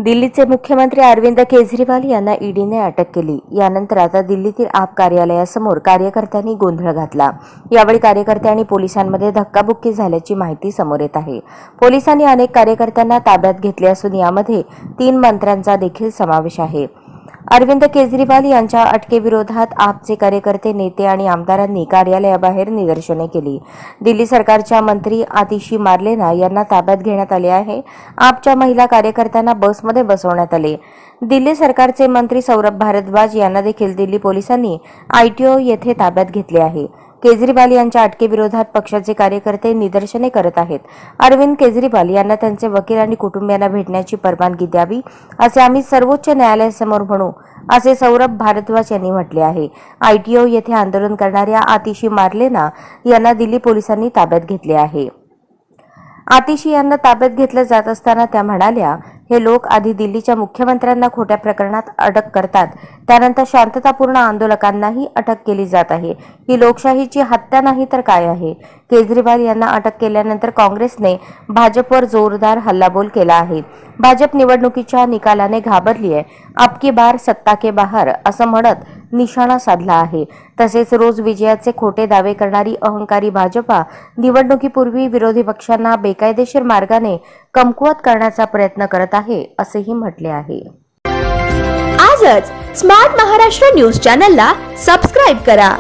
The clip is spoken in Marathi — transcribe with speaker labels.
Speaker 1: दिल्लीचे मुख्यमंत्री अरविंद केजरीवाल यांना ईडीने अटक केली। यानंतर आता दिल्लीतील आप कार्यालयासमोर कार्यकर्त्यांनी गोंधळ घातला। यावेळी कार्यकर्ते आणि पोलिसांमध्ये धक्काबुक्की झाल्याची माहिती समोर येत आहे। पोलिसांनी अनेक कार्यकर्त्यांना ताब्यात घेतले असून यामध्ये 3 मंत्र्यांचा देखील समावेश आहे। अरविंद केजरीवाल यांच्या अटकेविरोधात आपचे कार्यकर्ते, नेते आणि आमदारांनी कार्यालयाबाहेर निदर्शने केली। दिल्ली सरकारच्या मंत्री आतिशी मार्लेना यांना ताब्यात घेण्यात आले आहे। आपच्या महिला कार्यकर्त्यांना बसमध्ये बसवण्यात आले। दिल्ली सरकारचे मंत्री सौरभ भारद्वाज यांना देखील दिल्ली पोलिसांनी आयटीओ येथे ताब्यात घेतले आहे। केजरीवाल यांच्या अटकेविरोधात पक्षाचे कार्यकर्ते निदर्शने करत आहेत। अरविंद केजरीवाल यांना त्यांचे वकील आणि कुटुंबियांना भेटण्याची परवानगी द्यावी असे आम्ही सर्वोच्च न्यायालयासमोर म्हणू, असे सौरभ भारद्वाज यांनी म्हटले आहे। आयटीओ येथे आंदोलन करणाऱ्या आतिशी मार्लेना यांना दिल्ली पोलिसांनी ताब्यात घेतले आहे। आतिशी यांना ताब्यात घेतले जात असताना त्या म्हणाल्या, हे लोक आधी दिल्लीच्या मुख्यमंत्र्यांना खोट्या प्रकरणात अटक करतात, त्यानंतर शांततापूर्ण आंदोलकांनाही अटक केली जात आहे। ही लोकशाहीची हत्या नाही तर काय आहे? केजरीवाल यांना अटक केल्यानंतर काँग्रेसने भाजपवर जोरदार हल्लाबोल केला आहे। भाजप निवडणुकीच्या निकालाने घाबरली आहे, अब की बार सत्ता के बाहर असं म्हणत निशाणा साधला आहे। तसेच रोज विजयाचे खोटे दावे करणारी अहंकारी भाजपा निवडणुकीपूर्वी विरोधी पक्षांना बेकायदेशीर मार्गाने कमकुवत करण्याचा प्रयत्न करत आहे, असेही म्हटले आहे।
Speaker 2: आजच स्मार्ट महाराष्ट्र न्यूज चॅनलला सबस्क्राइब करा।